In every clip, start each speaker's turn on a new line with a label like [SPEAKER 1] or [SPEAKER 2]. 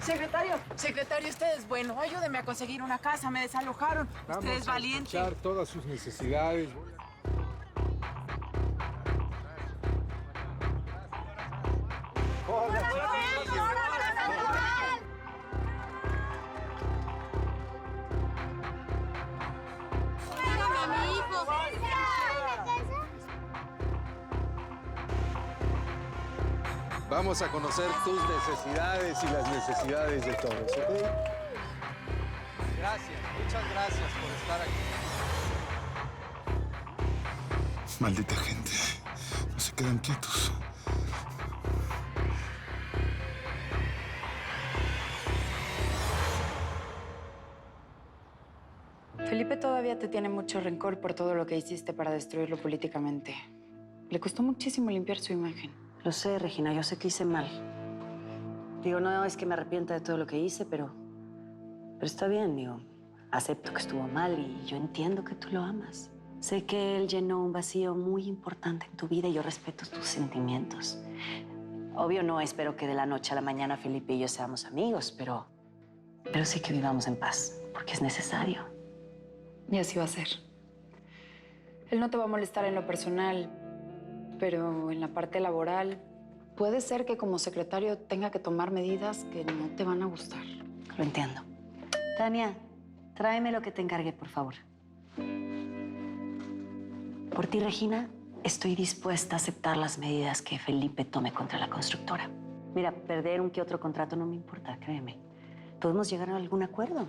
[SPEAKER 1] Secretario, usted es bueno. Ayúdeme a conseguir una casa. Me desalojaron. Usted es valiente.
[SPEAKER 2] Vamos a escuchar todas sus necesidades. Vamos a conocer tus necesidades y las necesidades de todos, ¿ok?
[SPEAKER 3] Gracias, muchas gracias por estar aquí.
[SPEAKER 2] Maldita gente. No se quedan quietos.
[SPEAKER 4] Felipe todavía te tiene mucho rencor por todo lo que hiciste para destruirlo políticamente. Le costó muchísimo limpiar su imagen.
[SPEAKER 5] Lo sé, Regina, yo sé que hice mal. Digo, no es que me arrepienta de todo lo que hice, pero está bien, digo. Acepto que estuvo mal y yo entiendo que tú lo amas. Sé que él llenó un vacío muy importante en tu vida y yo respeto tus sentimientos. Obvio, no espero que de la noche a la mañana Felipe y yo seamos amigos, pero sí que vivamos en paz, porque es necesario.
[SPEAKER 4] Y así va a ser. Él no te va a molestar en lo personal, pero en la parte laboral puede ser que como secretario tenga que tomar medidas que no te van a gustar.
[SPEAKER 5] Lo entiendo. Tania, tráeme lo que te encargué, por favor. Por ti, Regina, estoy dispuesta a aceptar las medidas que Felipe tome contra la constructora. Mira, perder un que otro contrato no me importa, créeme. Podemos llegar a algún acuerdo.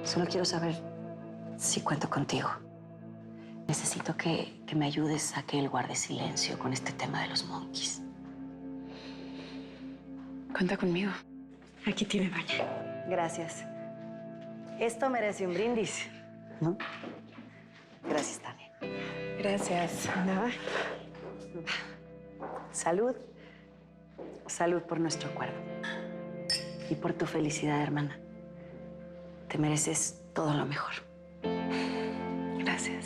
[SPEAKER 5] Solo quiero saber si cuento contigo. Necesito que me ayudes a que él guarde silencio con este tema de los monkeys.
[SPEAKER 4] Cuenta conmigo.
[SPEAKER 5] Aquí tiene baño. Gracias. Esto merece un brindis, ¿no? Gracias, Tania.
[SPEAKER 4] Gracias.
[SPEAKER 5] Nada. Salud. Salud por nuestro acuerdo. Y por tu felicidad, hermana. Te mereces todo lo mejor.
[SPEAKER 4] Gracias.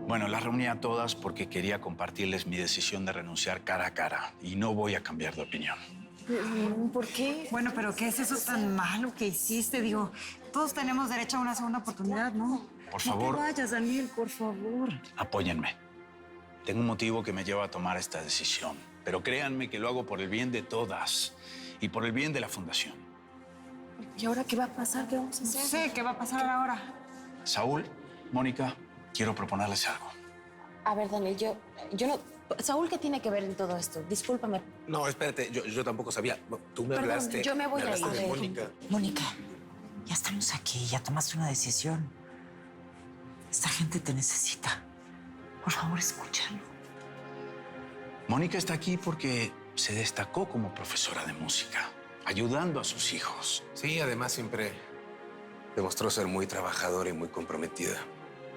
[SPEAKER 6] Bueno, las reuní a todas porque quería compartirles mi decisión de renunciar cara a cara y no voy a cambiar de opinión.
[SPEAKER 7] ¿Por qué?
[SPEAKER 8] Bueno, pero ¿qué es eso tan malo que hiciste? Digo, todos tenemos derecho a una segunda oportunidad, ¿no?
[SPEAKER 6] Por favor.
[SPEAKER 8] No te vayas, Daniel, por favor.
[SPEAKER 6] Apóyenme. Tengo un motivo que me lleva a tomar esta decisión, pero créanme que lo hago por el bien de todas y por el bien de la fundación.
[SPEAKER 7] ¿Y ahora qué va a pasar? ¿Qué vamos a
[SPEAKER 8] No
[SPEAKER 7] hacer?
[SPEAKER 8] sé, ¿qué va a pasar ahora?
[SPEAKER 6] Saúl, Mónica, quiero proponerles algo.
[SPEAKER 7] A ver, Daniel, yo no... Saúl, ¿qué tiene que ver en todo esto? Discúlpame.
[SPEAKER 9] No, espérate, yo tampoco sabía. Tú me
[SPEAKER 7] Perdón,
[SPEAKER 9] hablaste.
[SPEAKER 7] yo me voy a ir.
[SPEAKER 9] de Mónica.
[SPEAKER 8] Mónica, ya estamos aquí, ya tomaste una decisión. Esta gente te necesita. Por favor, escúchalo.
[SPEAKER 6] Mónica está aquí porque se destacó como profesora de música, ayudando a sus hijos.
[SPEAKER 9] Sí, además siempre demostró ser muy trabajadora y muy comprometida.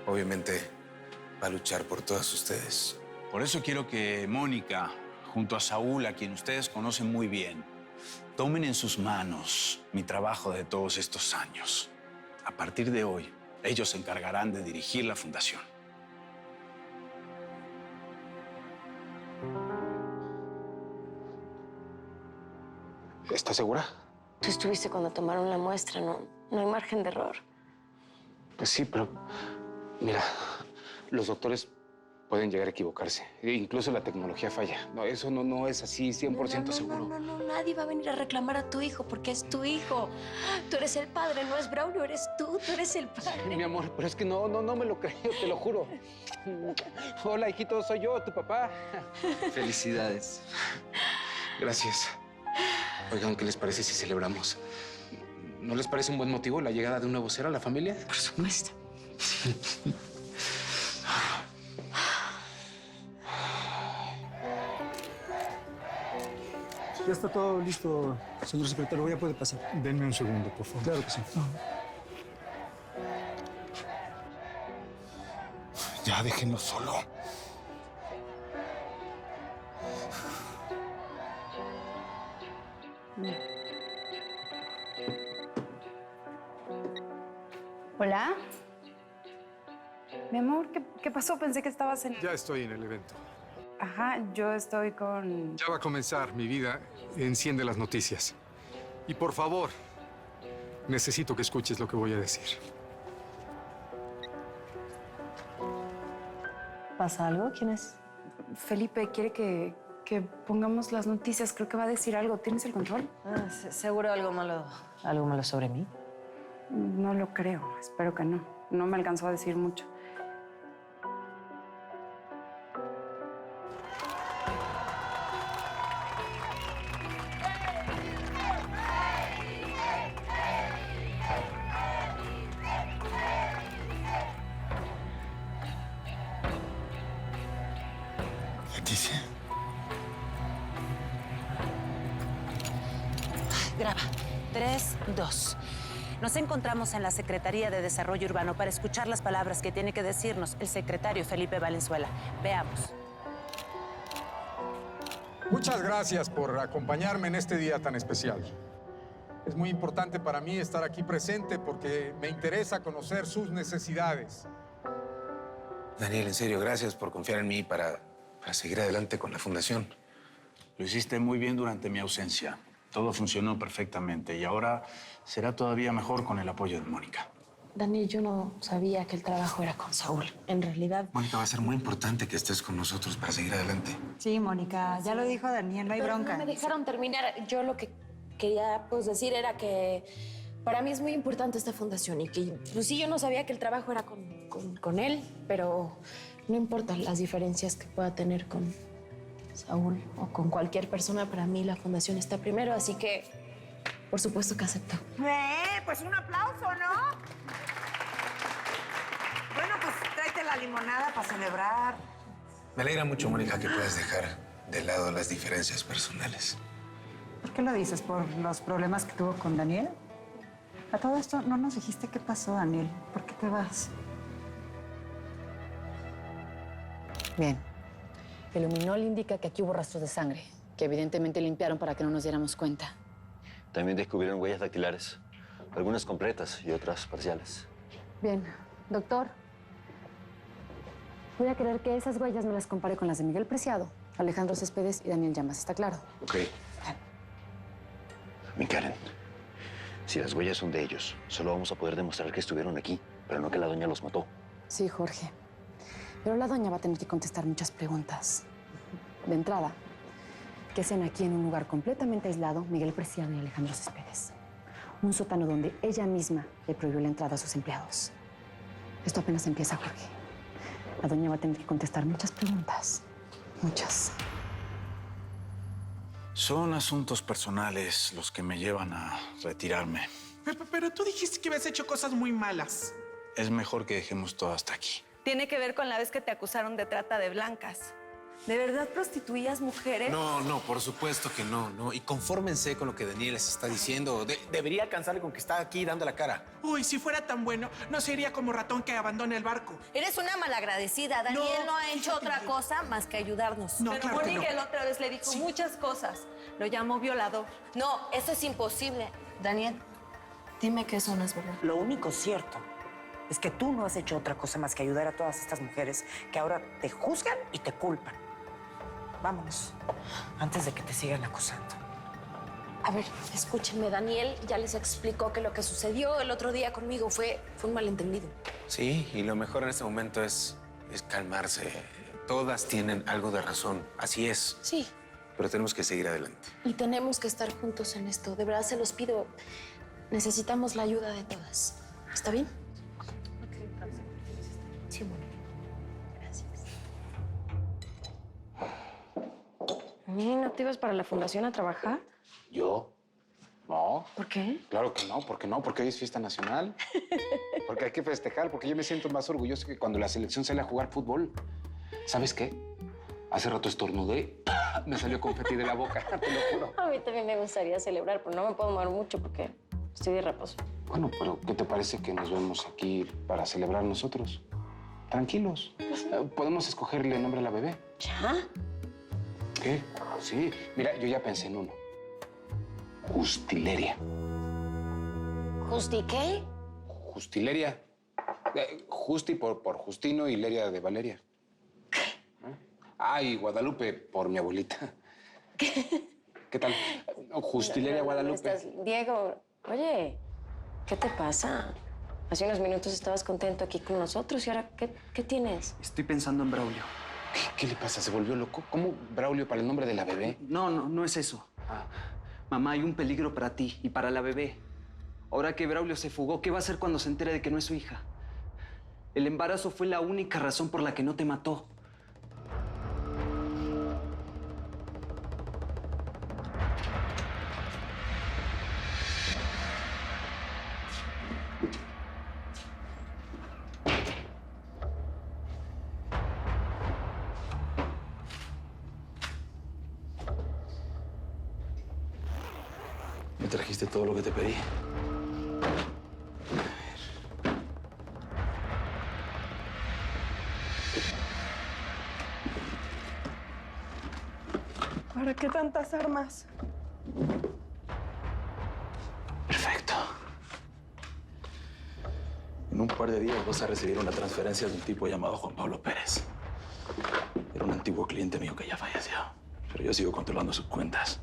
[SPEAKER 9] Obviamente va a luchar por todas ustedes.
[SPEAKER 6] Por eso quiero que Mónica, junto a Saúl, a quien ustedes conocen muy bien, tomen en sus manos mi trabajo de todos estos años. A partir de hoy, ellos se encargarán de dirigir la fundación.
[SPEAKER 9] ¿Estás segura?
[SPEAKER 7] Tú estuviste cuando tomaron la muestra, no hay margen de error.
[SPEAKER 9] Pues sí, pero mira, los doctores pueden llegar a equivocarse. Incluso la tecnología falla. No, eso no es así 100% seguro.
[SPEAKER 7] No, nadie va a venir a reclamar a tu hijo porque es tu hijo. Tú eres el padre, no es Braulio, eres tú eres el padre.
[SPEAKER 9] Mi amor, pero es que no me lo creo, te lo juro. Hola, hijito, soy yo, tu papá.
[SPEAKER 3] Felicidades.
[SPEAKER 9] Gracias. Oigan, ¿qué les parece si celebramos? ¿No les parece un buen motivo la llegada de un nuevo ser a la familia?
[SPEAKER 5] Por supuesto.
[SPEAKER 10] Ya está todo listo, señor secretario. Ya puede pasar.
[SPEAKER 2] Denme un segundo, por favor.
[SPEAKER 10] Claro que sí.
[SPEAKER 2] Ya, déjenlo solo.
[SPEAKER 4] ¿Hola? Mi amor, ¿qué pasó? Pensé que estabas en...
[SPEAKER 2] Ya estoy en el evento.
[SPEAKER 4] Ajá, yo estoy con...
[SPEAKER 11] Ya va a comenzar, mi vida. Enciende las noticias. Y por favor, necesito que escuches lo que voy a decir.
[SPEAKER 5] ¿Pasa algo? ¿Quién es?
[SPEAKER 4] Felipe quiere que pongamos las noticias. Creo que va a decir algo. ¿Tienes el control?
[SPEAKER 5] Seguro algo malo. ¿Algo malo sobre mí?
[SPEAKER 4] No lo creo. Espero que no. No me alcanzó a decir mucho.
[SPEAKER 6] Leticia.
[SPEAKER 8] Graba. 3, 2. Nos encontramos en la Secretaría de Desarrollo Urbano para escuchar las palabras que tiene que decirnos el secretario Felipe Valenzuela. Veamos.
[SPEAKER 11] Muchas gracias por acompañarme en este día tan especial. Es muy importante para mí estar aquí presente porque me interesa conocer sus necesidades.
[SPEAKER 9] Daniel, en serio, gracias por confiar en mí para seguir adelante con la fundación.
[SPEAKER 6] Lo hiciste muy bien durante mi ausencia. Todo funcionó perfectamente y ahora será todavía mejor con el apoyo de Mónica.
[SPEAKER 7] Daniel, yo no sabía que el trabajo era con Saúl. En realidad...
[SPEAKER 9] Mónica, va a ser muy importante que estés con nosotros para seguir adelante.
[SPEAKER 8] Sí, Mónica, ya lo dijo Daniel, no hay
[SPEAKER 7] Pero
[SPEAKER 8] bronca.
[SPEAKER 7] no me dejaron terminar. Yo lo que quería pues, decir era que para mí es muy importante esta fundación y que pues sí, yo no sabía que el trabajo era con él, pero no importa las diferencias que pueda tener con Saúl o con cualquier persona, para mí la fundación está primero, así que por supuesto que acepto.
[SPEAKER 8] Pues un aplauso, ¿no? Bueno, pues tráete la limonada para celebrar.
[SPEAKER 9] Me alegra mucho, Mónica, que puedas dejar de lado las diferencias personales.
[SPEAKER 8] ¿Por qué lo dices? ¿Por los problemas que tuvo con Daniel? A todo esto no nos dijiste qué pasó, Daniel. ¿Por qué te vas?
[SPEAKER 5] Bien. El luminol indica que aquí hubo rastros de sangre, que evidentemente limpiaron para que no nos diéramos cuenta.
[SPEAKER 12] También descubrieron huellas dactilares, algunas completas y otras parciales.
[SPEAKER 7] Bien, doctor. Voy a querer que esas huellas me las compare con las de Miguel Preciado, Alejandro Céspedes y Daniel Llamas, ¿está claro?
[SPEAKER 12] Ok. Mi Karen, si las huellas son de ellos, solo vamos a poder demostrar que estuvieron aquí, pero no que la doña los mató.
[SPEAKER 7] Sí, Jorge. Pero la doña va a tener que contestar muchas preguntas. De entrada, ¿qué hacen aquí en un lugar completamente aislado Miguel Preciado y Alejandro Céspedes? Un sótano donde ella misma le prohibió la entrada a sus empleados. Esto apenas empieza, Jorge. La doña va a tener que contestar muchas preguntas. Muchas.
[SPEAKER 6] Son asuntos personales los que me llevan a retirarme.
[SPEAKER 13] Pero tú dijiste que habías hecho cosas muy malas.
[SPEAKER 6] Es mejor que dejemos todo hasta aquí.
[SPEAKER 14] Tiene que ver con la vez que te acusaron de trata de blancas. ¿De verdad prostituías mujeres?
[SPEAKER 15] No, por supuesto que no. Y confórmense con lo que Daniel les está diciendo. Debería alcanzarle con que está aquí dando la cara.
[SPEAKER 13] Uy, si fuera tan bueno, no sería como ratón que abandona el barco.
[SPEAKER 14] Eres una malagradecida. Daniel no ha hecho otra cosa más que ayudarnos.
[SPEAKER 13] No,
[SPEAKER 14] pero
[SPEAKER 13] claro que
[SPEAKER 14] Mónica
[SPEAKER 13] no.
[SPEAKER 14] la otra vez le dijo muchas cosas. Lo llamó violador. No, eso es imposible.
[SPEAKER 7] Daniel, dime que eso no es verdad.
[SPEAKER 8] Lo único cierto es que tú no has hecho otra cosa más que ayudar a todas estas mujeres que ahora te juzgan y te culpan. Vámonos, antes de que te sigan acusando.
[SPEAKER 7] A ver, escúchenme, Daniel ya les explicó que lo que sucedió el otro día conmigo fue un malentendido.
[SPEAKER 9] Sí, y lo mejor en este momento es calmarse. Todas tienen algo de razón, así es.
[SPEAKER 7] Sí.
[SPEAKER 9] Pero tenemos que seguir adelante.
[SPEAKER 7] Y tenemos que estar juntos en esto. De verdad se los pido. Necesitamos la ayuda de todas. ¿Está bien? Sí, bueno. Gracias. ¿No te ibas para la fundación a trabajar?
[SPEAKER 9] ¿Yo? No.
[SPEAKER 7] ¿Por qué?
[SPEAKER 9] Claro que no, ¿por qué no? Porque hoy es fiesta nacional. Porque hay que festejar, porque yo me siento más orgulloso que cuando la selección sale a jugar fútbol. ¿Sabes qué? Hace rato estornudé, me salió confeti de la boca, te lo juro.
[SPEAKER 7] A mí también me gustaría celebrar, pero no me puedo mover mucho porque estoy de reposo.
[SPEAKER 9] Bueno, pero ¿qué te parece que nos vemos aquí para celebrar nosotros? Tranquilos. Podemos escogerle el nombre a la bebé.
[SPEAKER 7] ¿Ya?
[SPEAKER 9] ¿Qué? Sí. Mira, yo ya pensé en uno. Justileria.
[SPEAKER 7] ¿Justi qué?
[SPEAKER 9] Justileria. Justi por Justino y Leria de Valeria. Ay, Guadalupe, por mi abuelita. ¿Qué tal? Justileria Guadalupe.
[SPEAKER 16] Diego, oye, ¿qué te pasa? Hace unos minutos estabas contento aquí con nosotros y ahora, ¿qué tienes?
[SPEAKER 17] Estoy pensando en Braulio.
[SPEAKER 9] ¿Qué le pasa? ¿Se volvió loco? ¿Cómo Braulio para el nombre de la bebé?
[SPEAKER 17] No es eso. Mamá, hay un peligro para ti y para la bebé. Ahora que Braulio se fugó, ¿qué va a hacer cuando se entere de que no es su hija? El embarazo fue la única razón por la que no te mató.
[SPEAKER 6] ¿Me trajiste todo lo que te pedí?
[SPEAKER 14] ¿Para qué tantas armas?
[SPEAKER 6] Perfecto. En un par de días vas a recibir una transferencia de un tipo llamado Juan Pablo Pérez. Era un antiguo cliente mío que ya falleció, pero yo sigo controlando sus cuentas.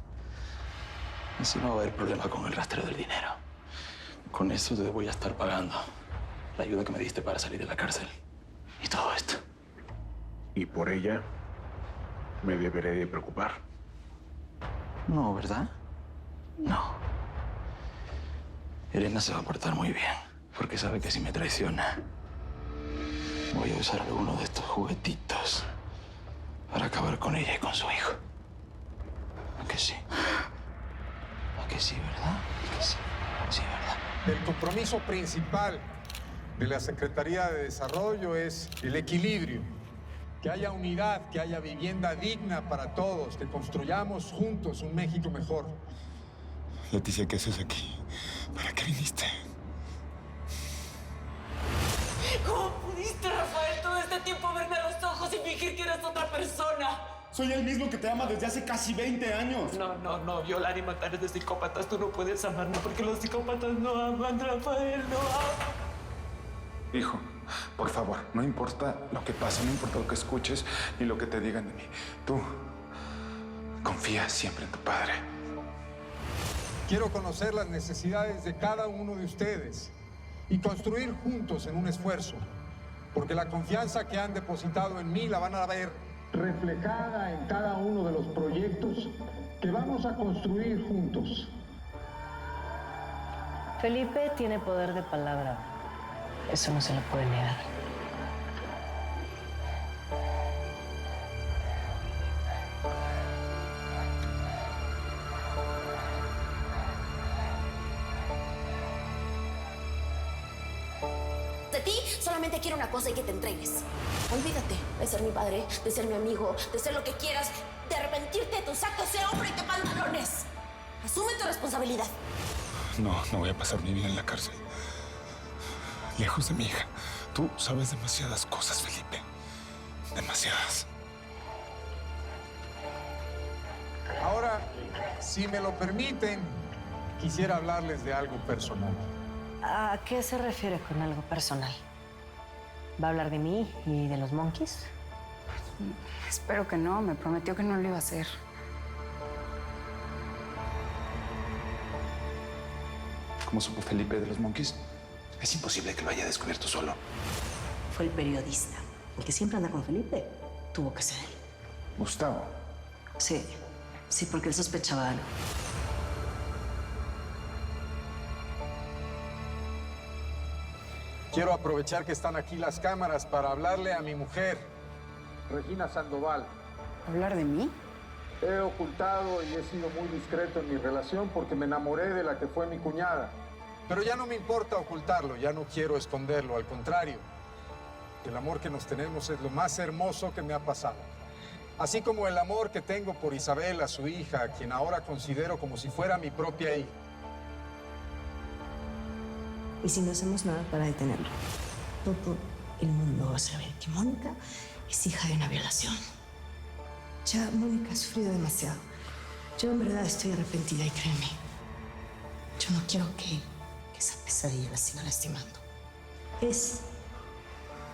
[SPEAKER 6] Así no va a haber problema con el rastreo del dinero. Con eso te voy a estar pagando la ayuda que me diste para salir de la cárcel. Y todo esto.
[SPEAKER 18] ¿Y por ella me deberé de preocupar?
[SPEAKER 6] No, ¿verdad? No. Elena se va a portar muy bien, porque sabe que si me traiciona, voy a usar alguno de estos juguetitos para acabar con ella y con su hijo. ¿A que sí? ¿A que sí, verdad? ¿A que sí? Sí, ¿verdad?
[SPEAKER 11] El compromiso principal de la Secretaría de Desarrollo es el equilibrio. Que haya unidad, que haya vivienda digna para todos, que construyamos juntos un México mejor.
[SPEAKER 19] Leticia, ¿qué haces aquí? ¿Para qué viniste?
[SPEAKER 20] ¿Cómo pudiste, Rafael, todo este tiempo verme a los ojos y fingir que eras otra persona?
[SPEAKER 19] Soy el mismo que te ama desde hace casi 20 años.
[SPEAKER 13] No, violar y matar es de psicópatas. Tú no puedes amarme porque los psicópatas no aman, Rafael, no aman.
[SPEAKER 19] Hijo, por favor, no importa lo que pase, no importa lo que escuches ni lo que te digan de mí. Tú confía siempre en tu padre.
[SPEAKER 11] Quiero conocer las necesidades de cada uno de ustedes y construir juntos en un esfuerzo, porque la confianza que han depositado en mí la van a ver reflejada en cada uno de los proyectos que vamos a construir juntos.
[SPEAKER 5] Felipe tiene poder de palabra. Eso no se lo puede negar.
[SPEAKER 21] De ti solamente quiero una cosa y que te entregues. Olvídate de ser mi padre, de ser mi amigo, de ser lo que quieras, de arrepentirte de tus actos, sé hombre y te pantalones. Asume tu responsabilidad.
[SPEAKER 19] No voy a pasar mi vida en la cárcel. Lejos de mi hija. Tú sabes demasiadas cosas, Felipe. Demasiadas.
[SPEAKER 11] Ahora, si me lo permiten, quisiera hablarles de algo personal.
[SPEAKER 5] ¿A qué se refiere con algo personal? ¿Va a hablar de mí y de los Monkeys?
[SPEAKER 4] Espero que no. Me prometió que no lo iba a hacer.
[SPEAKER 9] ¿Cómo supo Felipe de los Monkeys? Es imposible que lo haya descubierto solo.
[SPEAKER 5] Fue el periodista, el que siempre anda con Felipe. Tuvo que ser él.
[SPEAKER 19] Gustavo.
[SPEAKER 5] Sí, porque él sospechaba algo.
[SPEAKER 11] Quiero aprovechar que están aquí las cámaras para hablarle a mi mujer, Regina Sandoval.
[SPEAKER 4] ¿Hablar de mí?
[SPEAKER 11] He ocultado y he sido muy discreto en mi relación porque me enamoré de la que fue mi cuñada. Pero ya no me importa ocultarlo, ya no quiero esconderlo, al contrario. El amor que nos tenemos es lo más hermoso que me ha pasado. Así como el amor que tengo por Isabela, su hija, a quien ahora considero como si fuera mi propia hija.
[SPEAKER 5] ¿Y si no hacemos nada para detenerlo? Todo el mundo va a saber que Mónica es hija de una violación. Ya Mónica ha sufrido demasiado. Yo en verdad estoy arrepentida y créeme, yo no quiero que esa pesadilla la siga lastimando. Es,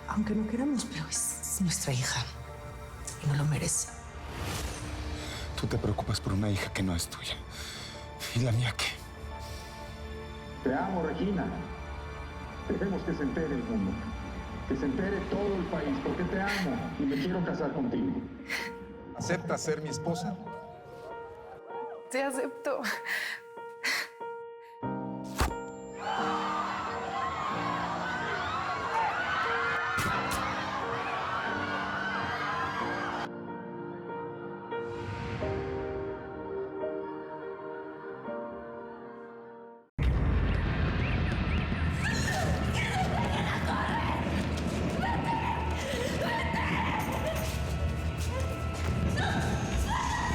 [SPEAKER 5] aunque no queramos, pero es nuestra hija.
[SPEAKER 8] y no lo merece.
[SPEAKER 19] Tú te preocupas por una hija que no es tuya. ¿Y la mía qué?
[SPEAKER 11] Te amo, Regina. Dejemos que se entere el mundo. Que se entere todo el país, porque te amo y me quiero casar contigo. ¿Aceptas ser mi esposa?
[SPEAKER 7] Sí, acepto.